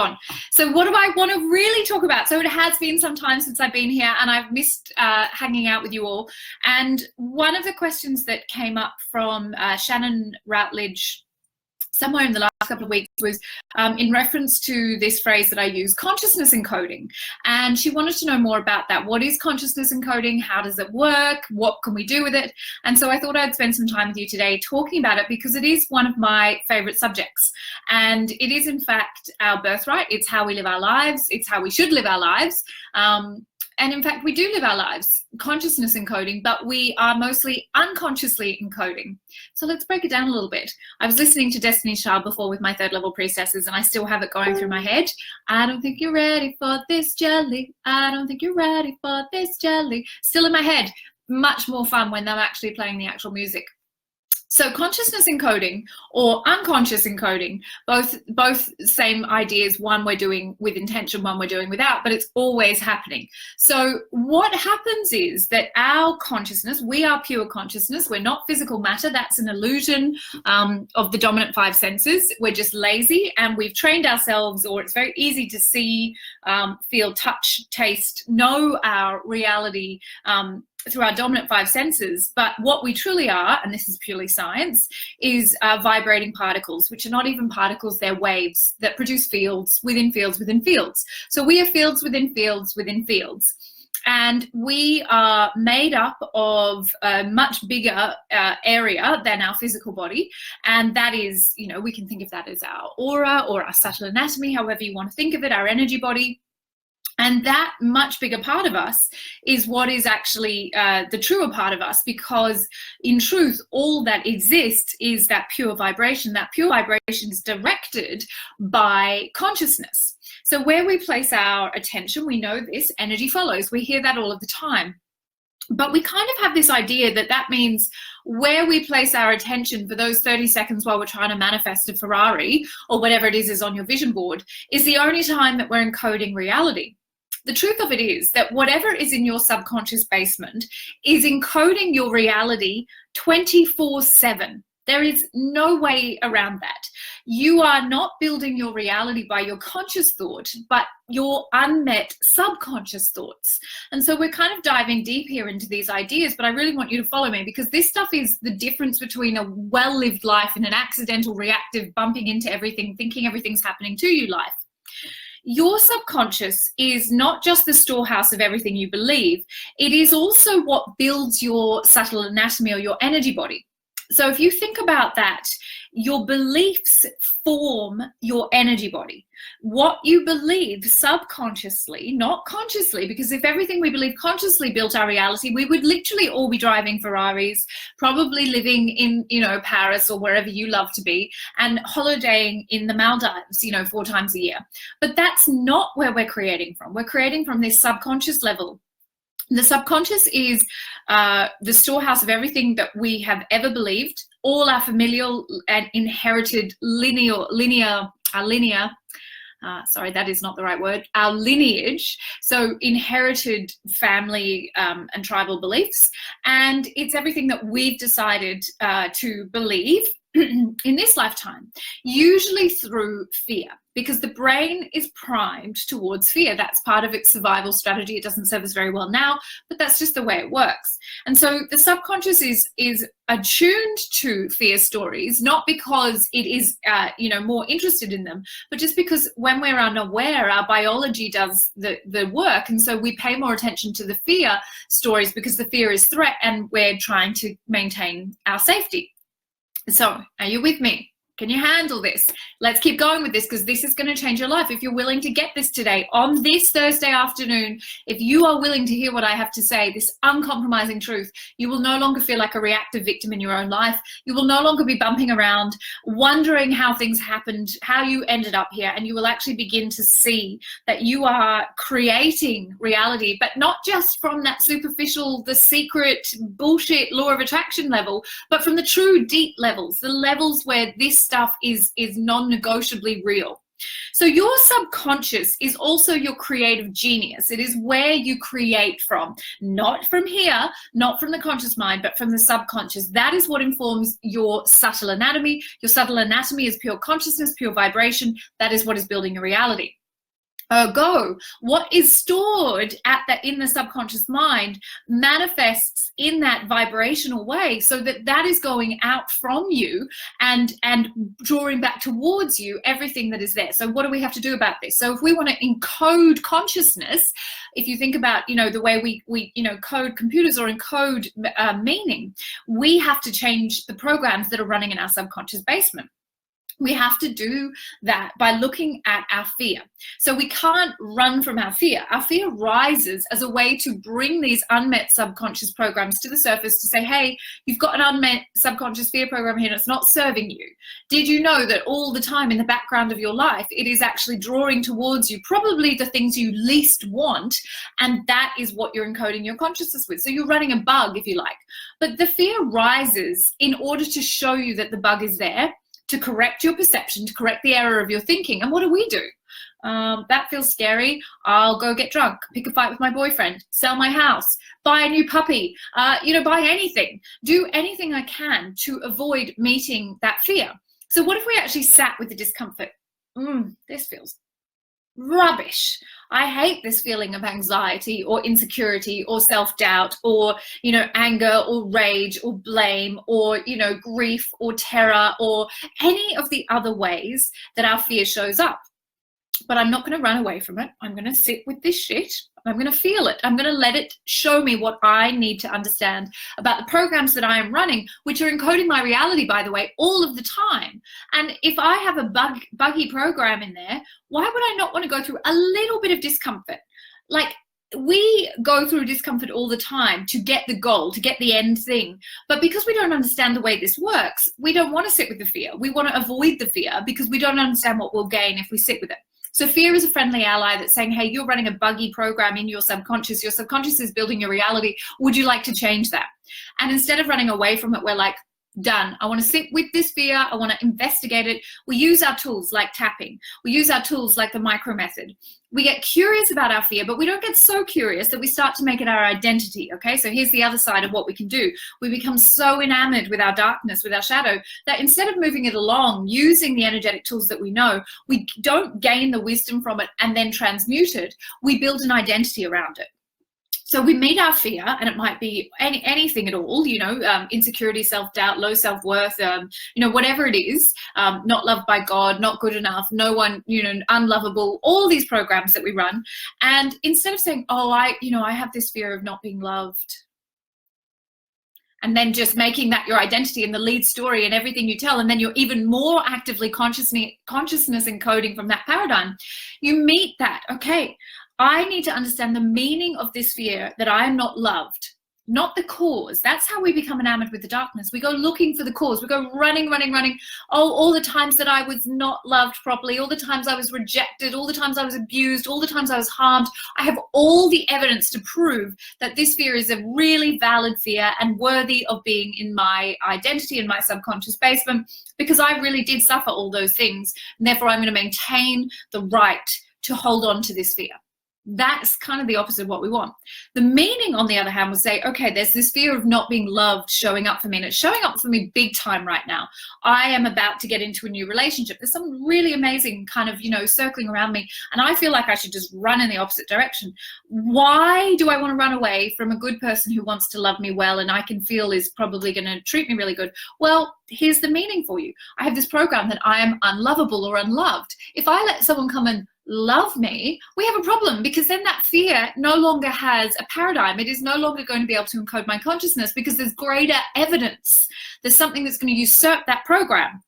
on. So what do I want to really talk about? So it has been some time since I've been here, and I've missed hanging out with you all. And one of the questions that came up from Shannon Routledge somewhere in the last couple of weeks was in reference to this phrase that I use, consciousness encoding. And she wanted to know more about that. What is consciousness encoding? How does it work? What can we do with it? And so I thought I'd spend some time with you today talking about it, because it is one of my favorite subjects. And it is, in fact, our birthright. It's how we live our lives. It's how we should live our lives. And in fact, we do live our lives, consciousness encoding, but we are mostly unconsciously encoding. So let's break it down a little bit. I was listening to Destiny's Child before with my third level priestesses, and I still have it going through my head. I don't think you're ready for this jelly. I don't think you're ready for this jelly. Still in my head. Much more fun when they're actually playing the actual music. So consciousness encoding or unconscious encoding, both same ideas, one we're doing with intention, one we're doing without, but it's always happening. So what happens is that our consciousness, we are pure consciousness, we're not physical matter. That's an illusion of the dominant five senses. We're just lazy, and we've trained ourselves, or it's very easy to see, feel, touch, taste, know our reality through our dominant five senses. But what we truly are, and this is purely science, is vibrating particles, which are not even particles, they're waves that produce fields within fields within fields. So we are fields within fields within fields. And we are made up of a much bigger area than our physical body. And that is, you know, we can think of that as our aura or our subtle anatomy, however you want to think of it, our energy body. And that much bigger part of us is what is actually the truer part of us, because in truth, all that exists is that pure vibration. That pure vibration is directed by consciousness. So where we place our attention, we know this, energy follows. We hear that all of the time. But we kind of have this idea that that means where we place our attention for those 30 seconds while we're trying to manifest a Ferrari or whatever it is on your vision board is the only time that we're encoding reality. The truth of it is that whatever is in your subconscious basement is encoding your reality 24/7. There is no way around that. You are not building your reality by your conscious thought, but your unmet subconscious thoughts. And so we're kind of diving deep here into these ideas, but I really want you to follow me, because this stuff is the difference between a well-lived life and an accidental, reactive, bumping into everything, thinking everything's happening to you life. Your subconscious is not just the storehouse of everything you believe, it is also what builds your subtle anatomy or your energy body. So if you think about that, your beliefs form your energy body. What you believe subconsciously, not consciously, because if everything we believe consciously built our reality, we would literally all be driving Ferraris, probably living in, you know, Paris or wherever you love to be, and holidaying in the Maldives, you know, 4 times a year. But that's not where we're creating from. We're creating from this subconscious level. The subconscious is the storehouse of everything that we have ever believed, all our familial and inherited our lineage, so inherited family and tribal beliefs. And it's everything that we've decided to believe in this lifetime, usually through fear, because the brain is primed towards fear. That's part of its survival strategy. It doesn't serve us very well now, but that's just the way it works. And so the subconscious is attuned to fear stories, not because it is more interested in them, but just because when we're unaware, our biology does the work. And so we pay more attention to the fear stories because the fear is threat and we're trying to maintain our safety. So are you with me? Can you handle this? Let's keep going with this, because this is going to change your life. If you're willing to get this today, on this Thursday afternoon, if you are willing to hear what I have to say, this uncompromising truth, you will no longer feel like a reactive victim in your own life. You will no longer be bumping around, wondering how things happened, how you ended up here, and you will actually begin to see that you are creating reality, but not just from that superficial, the secret bullshit law of attraction level, but from the true deep levels, the levels where this stuff is non-negotiably real. So your subconscious is also your creative genius. It is where you create from, not from here, not from the conscious mind, but from the subconscious. That is what informs your subtle anatomy. Your subtle anatomy is pure consciousness, pure vibration. That is what is building your reality. Ergo, what is stored in the subconscious mind manifests in that vibrational way, so that is going out from you and drawing back towards you everything that is there. So what do we have to do about this? So if we want to encode consciousness, if you think about, the way we code computers or encode meaning, we have to change the programs that are running in our subconscious basement. We have to do that by looking at our fear. So we can't run from our fear. Our fear rises as a way to bring these unmet subconscious programs to the surface to say, hey, you've got an unmet subconscious fear program here and it's not serving you. Did you know that all the time in the background of your life, it is actually drawing towards you probably the things you least want, and that is what you're encoding your consciousness with. So you're running a bug, if you like. But the fear rises in order to show you that the bug is there, to correct your perception, to correct the error of your thinking. And what do? That feels scary. I'll go get drunk, pick a fight with my boyfriend, sell my house, buy a new puppy, buy anything, do anything I can to avoid meeting that fear. So what if we actually sat with the discomfort? This feels rubbish. I hate this feeling of anxiety or insecurity or self-doubt or, anger or rage or blame or, grief or terror or any of the other ways that our fear shows up. But I'm not going to run away from it. I'm going to sit with this shit. I'm going to feel it. I'm going to let it show me what I need to understand about the programs that I am running, which are encoding my reality, by the way, all of the time. And if I have a buggy program in there, why would I not want to go through a little bit of discomfort? Like, we go through discomfort all the time to get the goal, to get the end thing. But because we don't understand the way this works, we don't want to sit with the fear. We want to avoid the fear because we don't understand what we'll gain if we sit with it. So fear is a friendly ally that's saying, hey, you're running a buggy program in your subconscious. Your subconscious is building your reality. Would you like to change that? And instead of running away from it, we're like, done. I want to sit with this fear. I want to investigate it. We use our tools like tapping. We use our tools like the micro method. We get curious about our fear, but we don't get so curious that we start to make it our identity. Okay, so here's the other side of what we can do. We become so enamored with our darkness, with our shadow, that instead of moving it along using the energetic tools that we know, we don't gain the wisdom from it and then transmute it. We build an identity around it. So we meet our fear, and it might be anything at all, insecurity, self-doubt, low self-worth, whatever it is, not loved by God, not good enough, no one, unlovable, all these programs that we run. And instead of saying, oh, I have this fear of not being loved, and then just making that your identity and the lead story and everything you tell, and then you're even more actively consciousness encoding from that paradigm, you meet that, okay, I need to understand the meaning of this fear that I am not loved, not the cause. That's how we become enamored with the darkness. We go looking for the cause. We go running. Oh, all the times that I was not loved properly, all the times I was rejected, all the times I was abused, all the times I was harmed. I have all the evidence to prove that this fear is a really valid fear and worthy of being in my identity, in my subconscious basement, because I really did suffer all those things. And therefore, I'm going to maintain the right to hold on to this fear. That's kind of the opposite of what we want. The meaning, on the other hand, would say, okay, there's this fear of not being loved showing up for me, and it's showing up for me big time right now. I am about to get into a new relationship. There's something really amazing kind of, circling around me, and I feel like I should just run in the opposite direction. Why do I want to run away from a good person who wants to love me well and I can feel is probably going to treat me really good? Well, here's the meaning for you. I have this program that I am unlovable or unloved. If I let someone come and love me, we have a problem, because then that fear no longer has a paradigm. It is no longer going to be able to encode my consciousness because there's greater evidence. There's something that's going to usurp that program.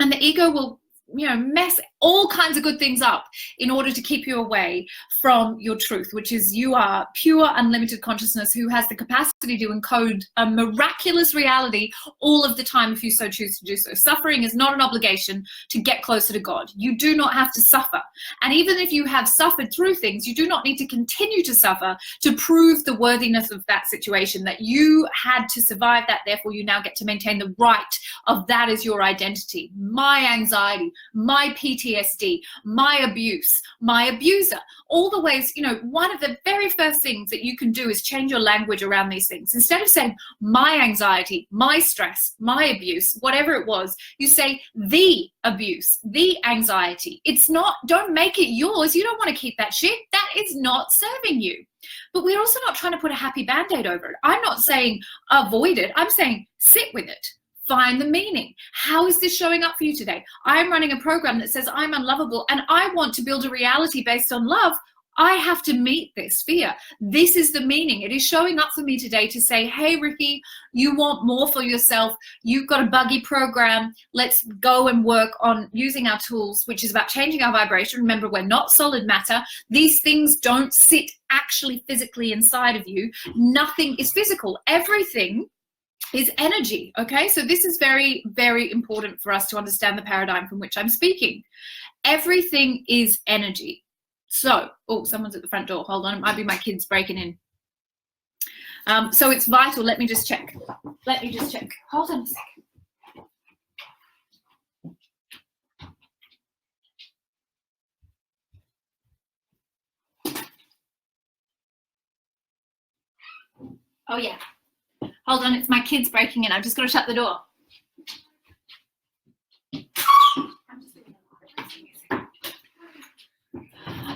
And the ego will mess all kinds of good things up in order to keep you away from your truth, which is you are pure, unlimited consciousness who has the capacity to encode a miraculous reality all of the time if you so choose to do so. Suffering is not an obligation to get closer to God. You do not have to suffer. And even if you have suffered through things, you do not need to continue to suffer to prove the worthiness of that situation, that you had to survive that, therefore you now get to maintain the right of that as your identity. My anxiety, my PTSD, PTSD, my abuse, my abuser, all the ways, you know, one of the very first things that you can do is change your language around these things. Instead of saying my anxiety, my stress, my abuse, whatever it was, you say the abuse, the anxiety. It's not, don't make it yours. You don't want to keep that shit. That is not serving you. But we're also not trying to put a happy band-aid over it. I'm not saying avoid it. I'm saying sit with it. Find the meaning. How is this showing up for you today? I'm running a program that says I'm unlovable and I want to build a reality based on love. I have to meet this fear. This is the meaning. It is showing up for me today to say, hey, Ricky, you want more for yourself. You've got a buggy program. Let's go and work on using our tools, which is about changing our vibration. Remember, we're not solid matter. These things don't sit actually physically inside of you. Nothing is physical. Everything is energy, okay? So this is very, very important for us to understand the paradigm from which I'm speaking. Everything is energy. So, oh, someone's at the front door. Hold on, it might be my kids breaking in. So it's vital. Let me just check. Hold on a second. Oh, yeah. Hold on, it's my kids breaking in. I've just got to shut the door.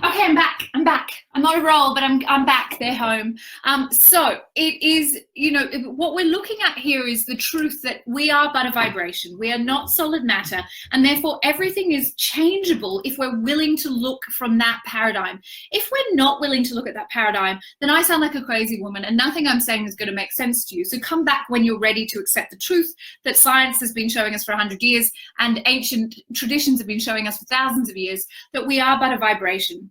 Okay, I'm back. I'm on a roll, but I'm back. They're home. So it is, you know, what we're looking at here is the truth that we are but a vibration. We are not solid matter, and therefore everything is changeable if we're willing to look from that paradigm. If we're not willing to look at that paradigm, then I sound like a crazy woman, and nothing I'm saying is going to make sense to you. So come back when you're ready to accept the truth that science has been showing us for 100 years, and ancient traditions have been showing us for thousands of years, that we are but a vibration.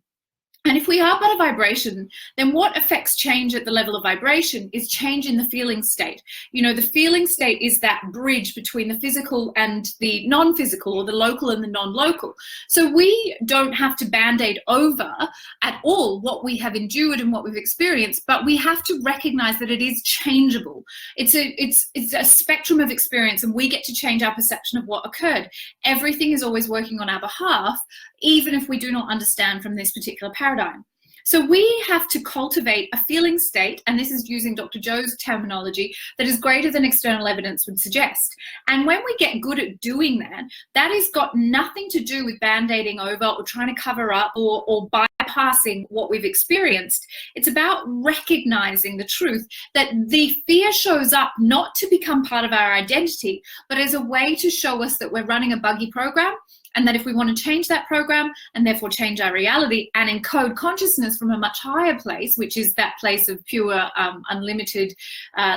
And if we are but a vibration, then what affects change at the level of vibration is change in the feeling state. You know, the feeling state is that bridge between the physical and the non-physical, or the local and the non-local. So we don't have to band-aid over at all what we have endured and what we've experienced, but we have to recognize that it is changeable. It's a spectrum of experience, and we get to change our perception of what occurred. Everything is always working on our behalf, even if we do not understand from this particular paradigm. So we have to cultivate a feeling state, and this is using Dr. Joe's terminology, that is greater than external evidence would suggest. And when we get good at doing that, that has got nothing to do with band-aiding over or trying to cover up or bypassing what we've experienced. It's about recognizing the truth that the fear shows up not to become part of our identity, but as a way to show us that we're running a buggy program, and that if we want to change that program and therefore change our reality and encode consciousness from a much higher place, which is that place of pure, unlimited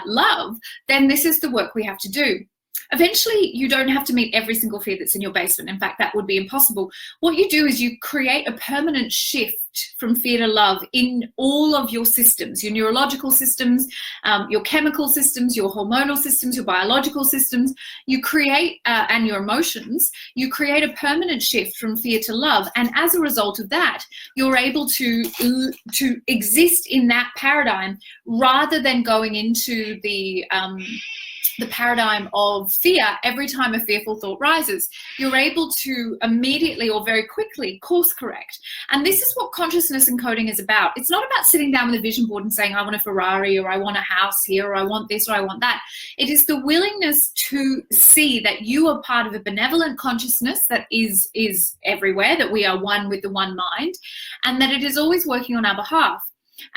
love, then this is the work we have to do. Eventually, you don't have to meet every single fear that's in your basement. In fact, that would be impossible. What you do is you create a permanent shift from fear to love in all of your systems, your neurological systems, your chemical systems, your hormonal systems, your biological systems. You create, and your emotions, you create a permanent shift from fear to love. And as a result of that, you're able to exist in that paradigm rather than going into the paradigm of fear every time a fearful thought rises. You're able to immediately or very quickly course correct. And this is what consciousness encoding is about. It's not about sitting down with a vision board and saying, I want a Ferrari, or I want a house here, or I want this, or I want that. It is the willingness to see that you are part of a benevolent consciousness that is everywhere, that we are one with the one mind, and that it is always working on our behalf.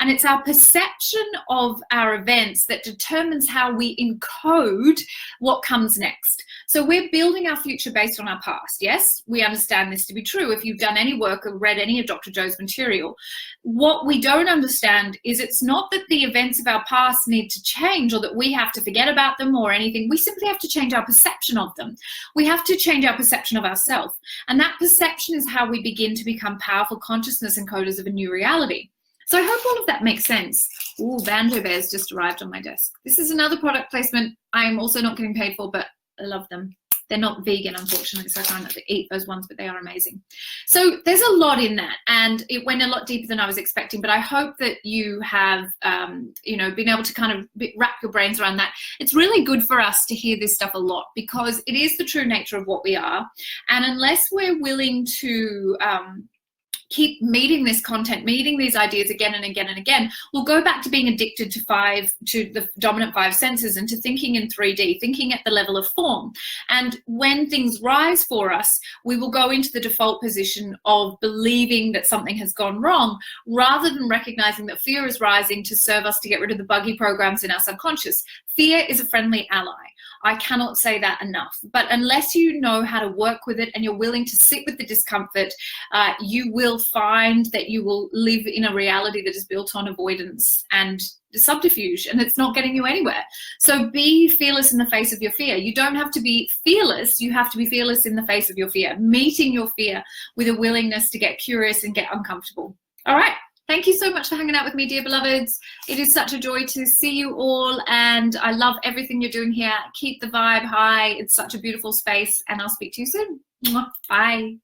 And it's our perception of our events that determines how we encode what comes next. So we're building our future based on our past. Yes, we understand this to be true. If you've done any work or read any of Dr. Joe's material, what we don't understand is it's not that the events of our past need to change, or that we have to forget about them or anything. We simply have to change our perception of them. We have to change our perception of ourselves. And that perception is how we begin to become powerful consciousness encoders of a new reality. So I hope all of that makes sense. Ooh, Banjo Bears just arrived on my desk. This is another product placement I'm also not getting paid for, but I love them. They're not vegan, unfortunately, so I can't eat those ones, but they are amazing. So there's a lot in that, and it went a lot deeper than I was expecting, but I hope that you have, you know, been able to kind of wrap your brains around that. It's really good for us to hear this stuff a lot, because it is the true nature of what we are, and unless we're willing to keep meeting this content, meeting these ideas again and again and again, we'll go back to being addicted to the dominant 5 senses, and to thinking in 3D, thinking at the level of form. And when things rise for us, we will go into the default position of believing that something has gone wrong, rather than recognizing that fear is rising to serve us to get rid of the buggy programs in our subconscious. Fear is a friendly ally. I cannot say that enough. But unless you know how to work with it and you're willing to sit with the discomfort, you will find that you will live in a reality that is built on avoidance and subterfuge, and it's not getting you anywhere. So be fearless in the face of your fear. You don't have to be fearless, you have to be fearless in the face of your fear, meeting your fear with a willingness to get curious and get uncomfortable. All right. Thank you so much for hanging out with me, dear beloveds. It is such a joy to see you all, and I love everything you're doing here. Keep the vibe high. It's such a beautiful space, and I'll speak to you soon. Bye.